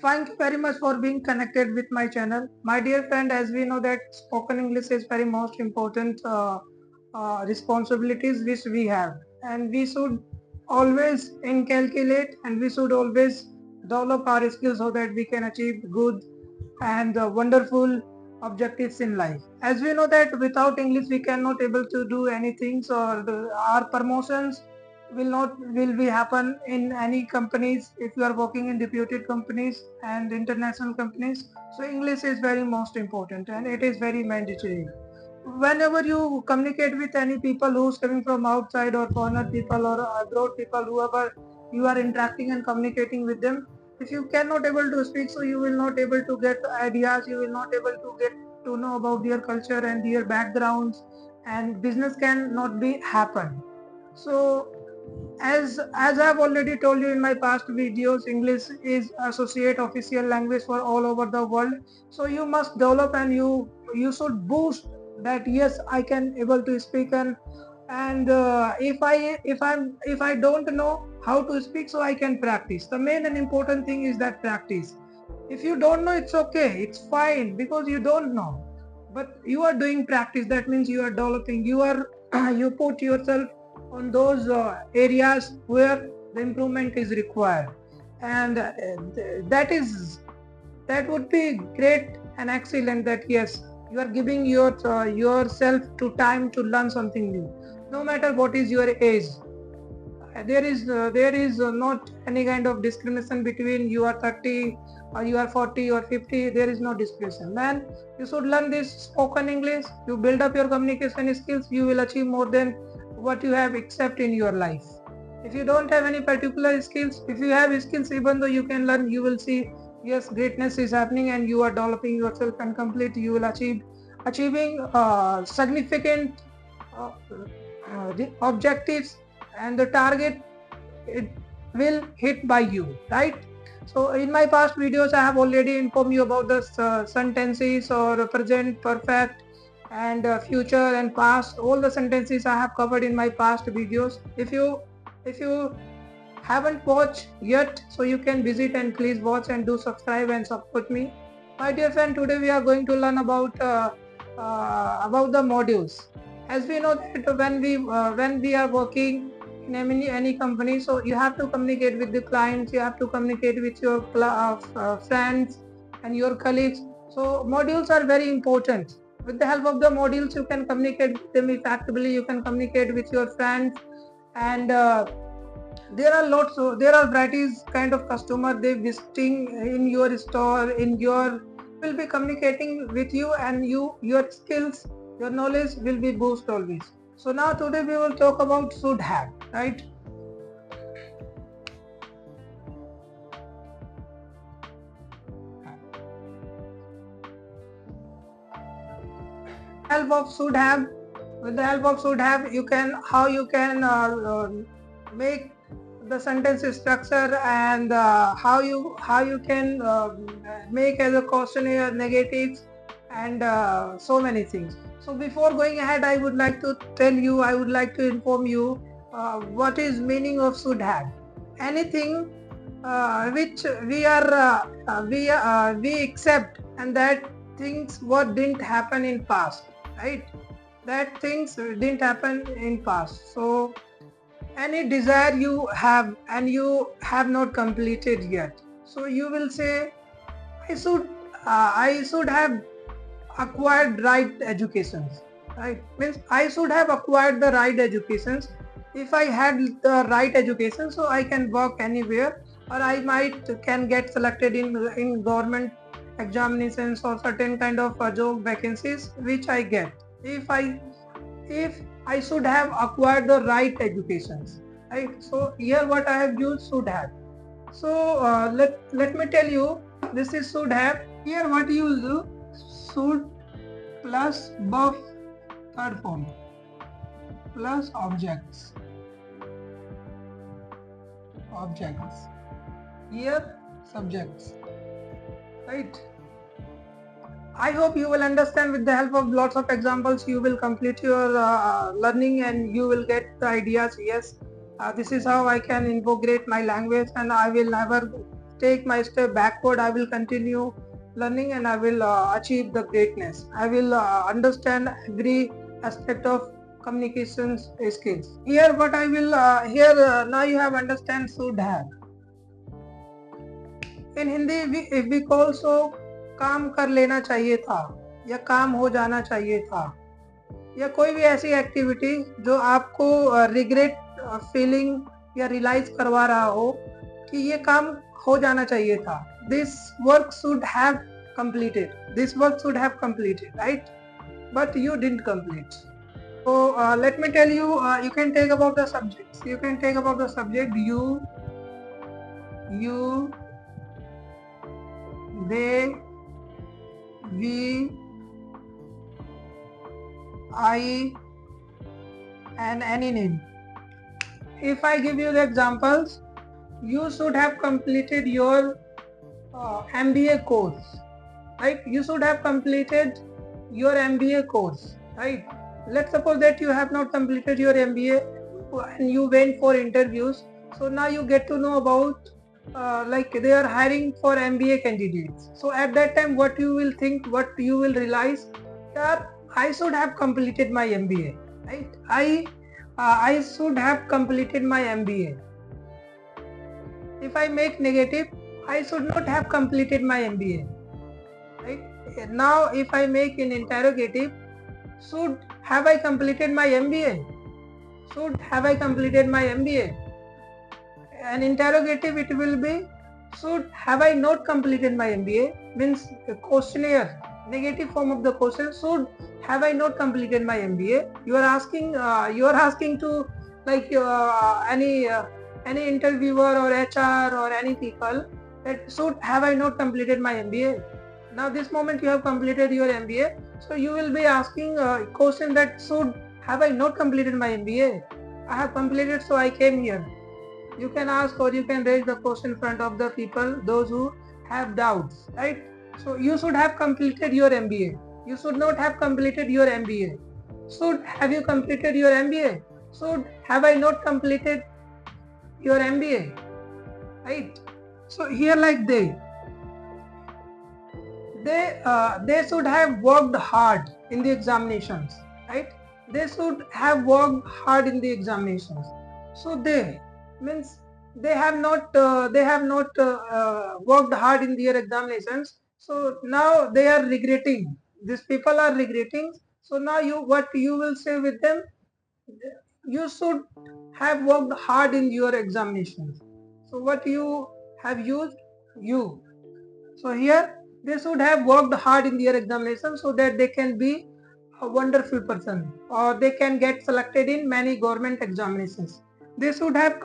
Thank you very much for being connected with my channel. My dear friend, as we know that spoken English is very most important responsibilities which we have, and we should always incalculate and we should always develop our skills so that we can achieve good and wonderful objectives in life. As we know that without English we cannot able to do anything, so our promotions will be happen in any companies if you are working in reputed companies and international companies. So English is very most important and it is very mandatory. Whenever you communicate with any people who's coming from outside or foreigner people or abroad people, whoever you are interacting and communicating with them, if you cannot able to speak, so you will not able to get ideas, you will not able to get to know about their culture and their backgrounds, and business can not be happen. So as I've already told you in my past videos, English is associate official language for all over the world. So you must develop and you should boost that. Yes, I can able to speak, and if I don't know how to speak, so I can practice. The main and important thing is that practice. If you don't know, it's okay, it's fine because you don't know, but you are doing practice. That means you are developing. You are you put yourself on those areas where the improvement is required, and that would be great and excellent. That yes, you are giving yourself to time to learn something new, no matter what is your age. There is not any kind of discrimination between you are 30 or you are 40 or 50. There is no discrimination, man. You should learn this spoken English. You build up your communication skills, you will achieve more than what you have accept in your life. If you don't have any particular skills, if you have skills, even though you can learn, you will see yes, greatness is happening and you are developing yourself and complete. You will achieving significant objectives, and the target it will hit by you, right? So in my past videos I have already informed you about the sentences or present perfect and future and past. All the sentences I have covered in my past videos. If you haven't watched yet, so you can visit and please watch and do subscribe and support me. My dear friend, today we are going to learn about the modules. As we know that when we are working in any company, so you have to communicate with the clients, you have to communicate with your friends and your colleagues. So modules are very important. With the help of the modules, you can communicate with them effectively, you can communicate with your friends, and there are varieties kind of customer they visiting in your store, in your will be communicating with you, and your skills, your knowledge will be boost always. So now today we will talk about should have, right? Help of should have. With the help of should have, you can make the sentence structure, and how you can make as a questionnaire negatives, and so many things. So before going ahead, I would like to inform you what is meaning of should have. Anything which we accept, and that things what didn't happen in past, right? That things didn't happen in past. So any desire you have and you have not completed yet, so you will say I should have acquired right educations, right? Means I should have acquired the right educations. If I had the right education, so I can work anywhere, or I might can get selected in government examinations or certain kind of job vacancies which I get if I should have acquired the right educations, right? So here what I have used should have. So let me tell you, this is should have. Here what you do, should plus buff third form plus objects. Here subjects, right? I hope you will understand. With the help of lots of examples, you will complete your learning and you will get the ideas. Yes, this is how I can integrate my language, and I will never take my step backward. I will continue learning and I will achieve the greatness. I will understand every aspect of communications skills. Here what I will now you have understand should have. In Hindi if we call so काम कर लेना चाहिए था या काम हो जाना चाहिए था या कोई भी ऐसी एक्टिविटी जो आपको रिग्रेट फीलिंग या रियलाइज करवा रहा हो कि ये काम हो जाना चाहिए था. This work should have completed, right? But you didn't complete. So let me tell you, you can take about the subjects. You can take about the subject you, they, we, I, and any name. If I give you the examples, you should have completed your MBA course, right? You should have completed your MBA course, right? Let's suppose that you have not completed your MBA and you went for interviews. So now you get to know about like they are hiring for MBA candidates. So at that time, what you will think, what you will realize, that I should have completed my MBA, right? I should have completed my MBA. If I make negative, I should not have completed my MBA, right? Now if I make an interrogative, should have I completed my MBA? Should have I completed my MBA? An interrogative it will be, should have I not completed my MBA? Means a questionnaire, negative form of the question, should have I not completed my MBA? You are asking to like any interviewer or HR or any people that should have I not completed my MBA? Now this moment you have completed your MBA, so you will be asking a question that should have I not completed my MBA? I have completed, so I came here. You can ask or you can raise the question in front of the people, those who have doubts, right? So you should have completed your MBA. You should not have completed your MBA. Should have you completed your MBA? Should have I not completed your MBA? Right? So here like they should have worked hard in the examinations, right? They should have worked hard in the examinations. So they means they have not worked hard in their examinations. So now they are regretting. These people are regretting. So now what you will say with them? You should have worked hard in your examinations. So what you have used? You. So here they should have worked hard in their examination so that they can be a wonderful person or they can get selected in many government examinations. They should have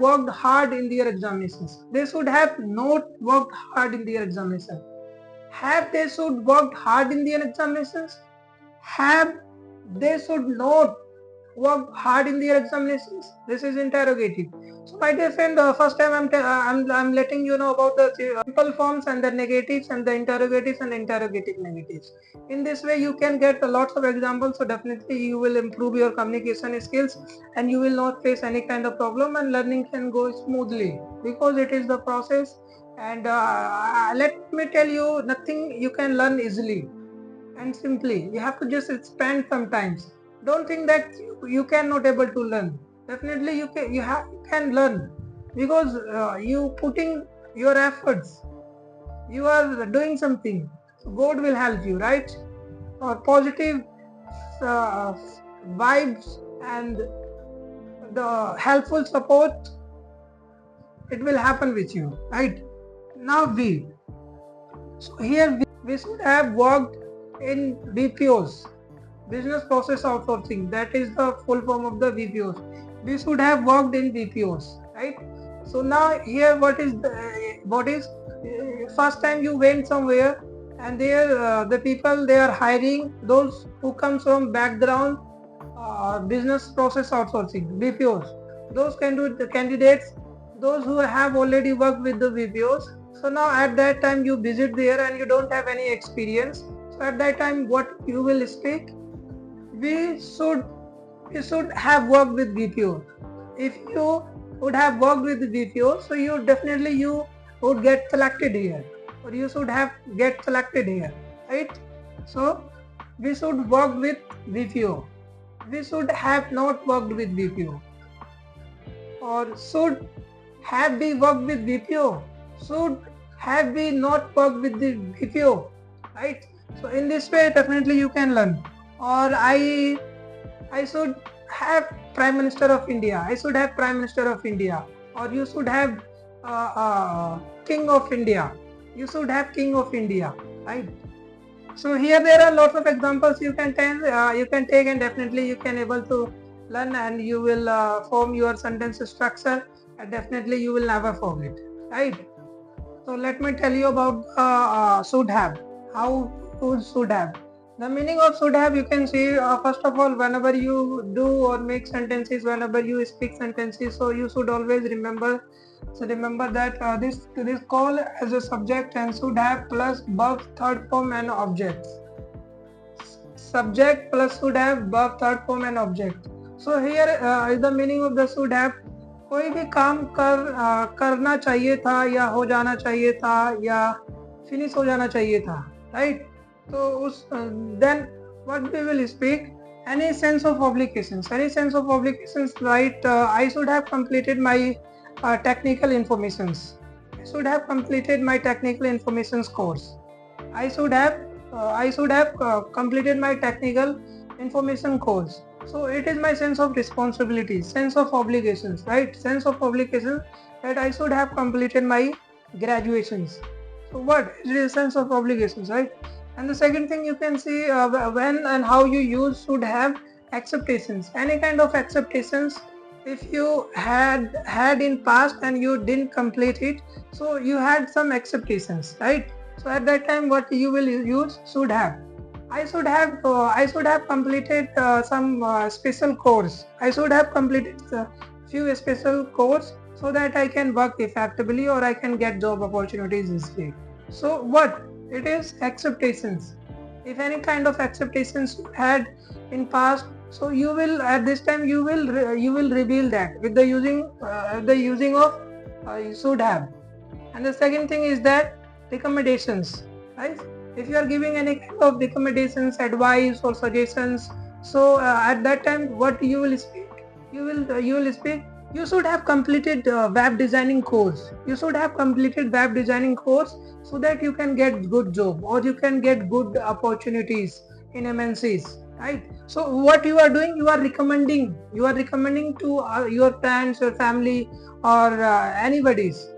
worked hard in their examinations. They should have not worked hard in their examinations. Have they should worked hard in their examinations? Have they should not worked hard in their examinations? This is interrogative. So my dear friend, first time I'm letting you know about the simple forms and the negatives and the interrogatives and interrogative negatives. In this way you can get lots of examples, so definitely you will improve your communication skills and you will not face any kind of problem and learning can go smoothly because it is the process. And let me tell you, nothing you can learn easily and simply. You have to just spend some time. Don't think that you cannot able to learn. Definitely you can learn because you putting your efforts. You are doing something. So God will help you, right? Or positive vibes and the helpful support, it will happen with you, right? Now so here we should have worked in BPOs, business process outsourcing. That is the full form of the BPOs. We should have worked in BPOs, right? So now here what is first time you went somewhere and there the people they are hiring those who comes from background business process outsourcing, BPOs. Those candidates, those who have already worked with the BPOs. So now at that time you visit there and you don't have any experience. So at that time what you will speak? We should have worked with BPO. If you would have worked with BPO, so you definitely you would get selected here, or you should have get selected here, right? So we should work with BPO. We should have not worked with BPO, or should have we worked with BPO? Should have we not worked with the BPO? Right? So in this way definitely you can learn. Or I should have Prime Minister of India. I should have Prime Minister of India. Or you should have King of India. You should have King of India. Right? So here there are lots of examples you can take, and definitely you can able to learn, and you will form your sentence structure, and definitely you will never forget, right? So let me tell you about should have. How to should have. The meaning of should have, you can see first of all, whenever you do or make sentences, whenever you speak sentences, so you should always remember. So remember that this call as a subject and should have plus verb third form and objects. Subject plus should have verb third form and object. So here is the meaning of the should have. कोई भी काम करना चाहिए था, या हो जाना चाहिए था, या फिनिश हो जाना चाहिए था, राइट? तो उस then what we will speak, any sense of obligations, right? I should have completed my technical informations. I should have completed my technical informations course. I should have completed my technical information course. So it is my sense of responsibility, sense of obligations, right? Sense of obligations that I should have completed my graduations. So what? It is a sense of obligations, right? And the second thing you can see when and how you use should have acceptations. Any kind of acceptations, if you had in past and you didn't complete it, so you had some acceptations, right? So at that time what you will use should have. I should have completed some special course. I should have completed few special course so that I can work effectively, or I can get job opportunities easily. So what? It is acceptations. If any kind of acceptations you had in past, so you will at this time you will reveal that with the using of should have. And the second thing is that recommendations, right? If you are giving any kind of recommendations, advice or suggestions, so at that time what you will speak? You will speak. You should have completed web designing course. You should have completed web designing course so that you can get good job, or you can get good opportunities in MNCs, right? So what you are doing, you are recommending to your friends, your family, or anybody's.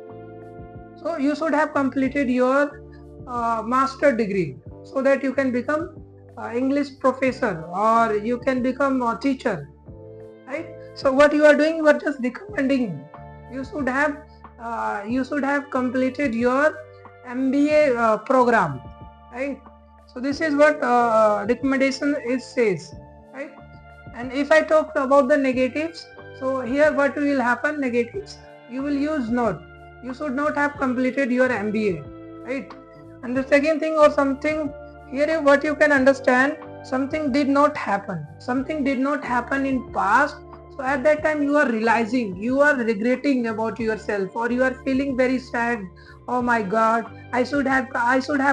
So you should have completed your master degree so that you can become English professor, or you can become a teacher, right? So what you are doing, you are just recommending. You should have completed your MBA program, right? So this is what recommendation says, right? And if I talk about the negatives, so here what will happen? Negatives, you will use not. You should not have completed your MBA, right? And the second thing, or something here, what you can understand, something did not happen. Something did not happen in past. So at that time you are realizing, you are regretting about yourself, or you are feeling very sad. Oh my God, I should have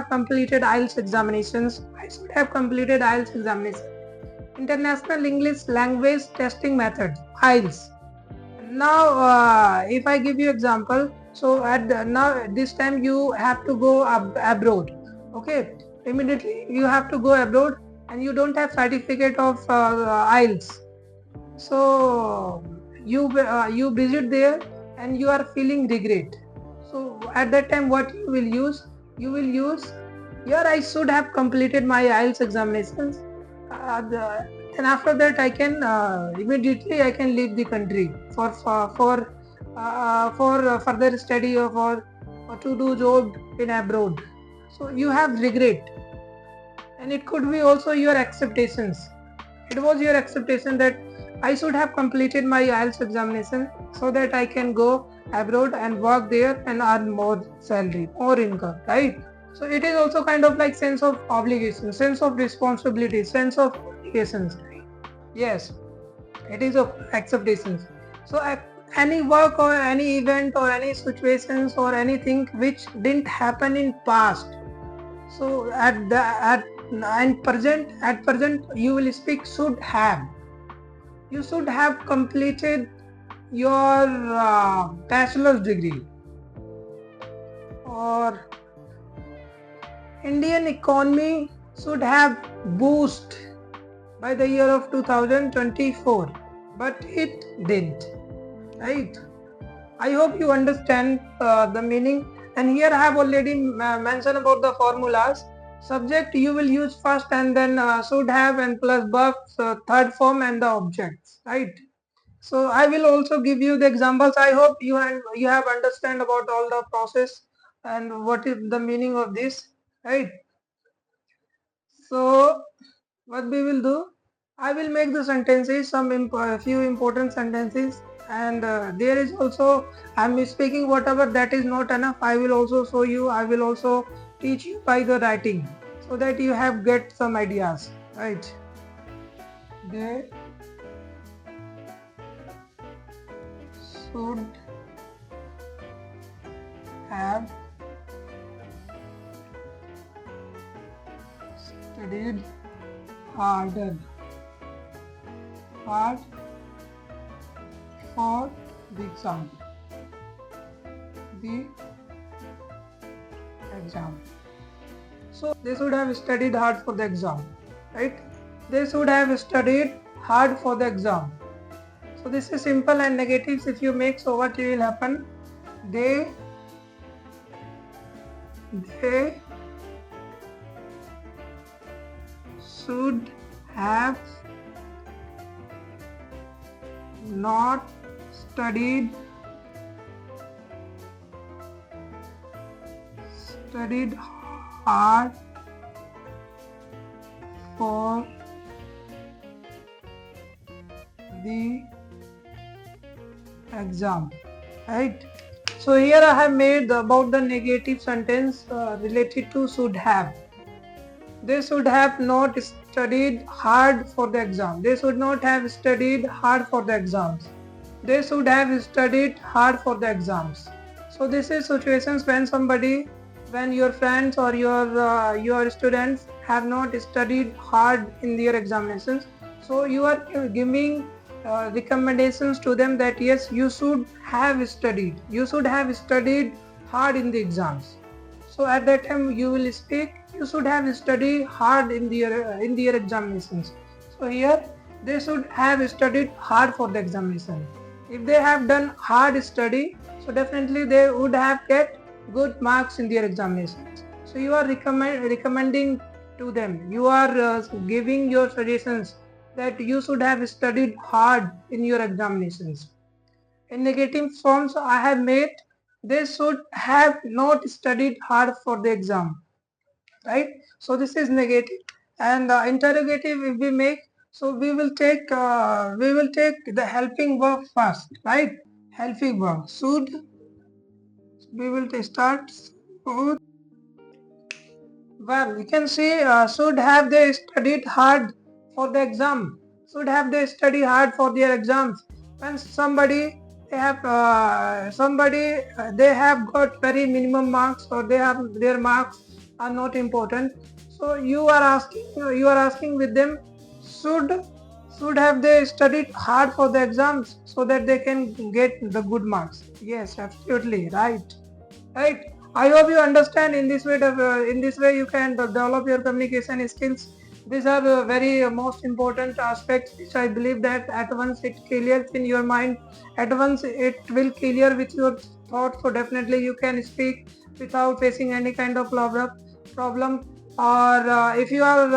completed IELTS examinations. I should have completed IELTS examinations. International English Language Testing Method, IELTS. Now if I give you example, so now this time you have to go abroad, okay? Immediately you have to go abroad, and you don't have certificate of IELTS. So you visit there and you are feeling regret. So at that time what you will use? You will use, here I should have completed my IELTS examinations. Then after that I can immediately I can leave the country for further study, or to do job in abroad. So you have regret, and it could be also your acceptations. It was your acceptation that I should have completed my IELTS examination so that I can go abroad and work there and earn more salary, more income, right? So it is also kind of like sense of obligation, sense of responsibility, sense of obligations. Yes, it is of acceptations. So any work or any event or any situations or anything which didn't happen in past. So at present you will speak should have. You should have completed your bachelor's degree, or Indian economy should have boost by the year of 2024, but it didn't, right? I hope you understand the meaning. And here I have already mentioned about the formulas. Subject you will use first, and then should have and plus verbs, third form, and the objects, right? So I will also give you the examples. I hope you have understand about all the process and what is the meaning of this, right? So what we will do, I will make the sentences, few important sentences, and there is also, I am speaking whatever that is not enough, I will also show you, I will also teach you by the writing, so that you have get some ideas, right? They should have studied harder hard for the exam. The exam. So they should have studied hard for the exam, right? They should have studied hard for the exam. So this is simple, and negatives if you make, so what will happen? They should have not studied hard for the exam, right? So here I have made about the negative sentence related to should have. They should have not studied hard for the exam. They should not have studied hard for the exams. They should have studied hard for the exams. So this is situations when your friends or your students have not studied hard in their examinations. So you are giving recommendations to them that yes, you should have studied. You should have studied hard in the exams. So at that time you will speak, you should have studied hard in their examinations. So here they should have studied hard for the examination. If they have done hard study, so definitely they would have get good marks in their examinations. So you are recommending to them, you are giving your suggestions that you should have studied hard in your examinations. In negative forms I have made, they should have not studied hard for the exam, right? So this is negative. And interrogative if we make, so we will take the helping verb first, right? Helping verb should, we will start should. Well, you can see should have they studied hard for the exam. Should have they studied hard for their exams. When they have got very minimum marks, or they have their marks are not important. So you are asking with them, should have they studied hard for the exams so that they can get the good marks. Yes, absolutely right. Right. I hope you understand. In this way you can develop your communication skills. These are very most important aspects which I believe that at once it clears in your mind, at once it will clear with your thoughts, so definitely you can speak without facing any kind of problem. Or if you are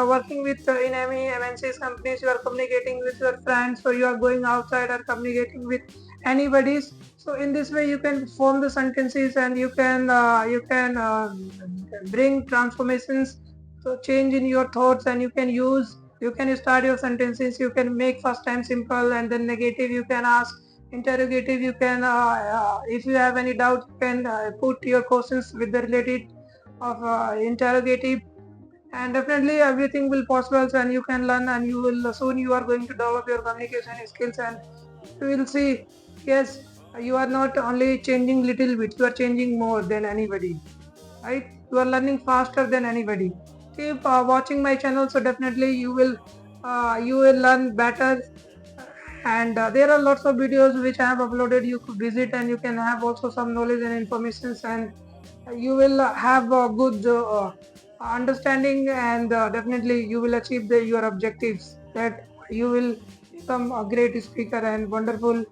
working with in any MNCs companies, you are communicating with your friends, or you are going outside or communicating with anybody. So in this way you can form the sentences, and you can bring transformations, so change in your thoughts, and you can start your sentences, you can make first time simple, and then negative you can ask, interrogative you can if you have any doubt you can put your questions with the related of interrogative, and definitely everything will possible, and you can learn, and you will soon you are going to develop your communication skills, and you will see Yes, you are not only changing little bit, you are changing more than anybody, right? You are learning faster than anybody. Keep watching my channel, so definitely you will learn better. And there are lots of videos which I have uploaded. You could visit and you can have also some knowledge and information, and you will have a good understanding, and definitely you will achieve your objectives, that you will become a great speaker and wonderful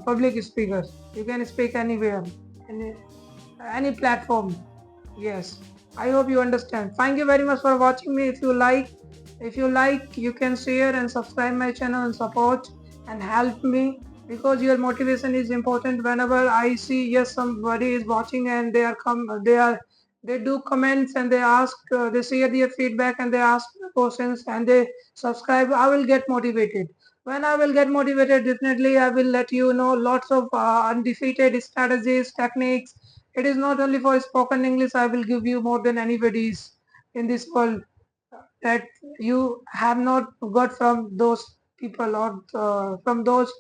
public speaker. You can speak anywhere, any, any platform. Yes, I hope you understand. Thank you very much for watching me. If you like, you can share and subscribe my channel and support and help me, because your motivation is important. Whenever I see, yes, somebody is watching and they do comments and they ask, they share their feedback and they ask questions and they subscribe, I will get motivated. When I will get motivated, definitely I will let you know lots of undefeated strategies, techniques. It is not only for spoken English. I will give you more than anybody's in this world, that you have not got from those people, or from those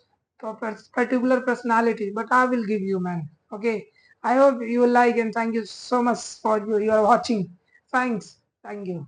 particular personality, but I will give you, man. Okay. I hope you like, and thank you so much for you are watching. Thanks. Thank you.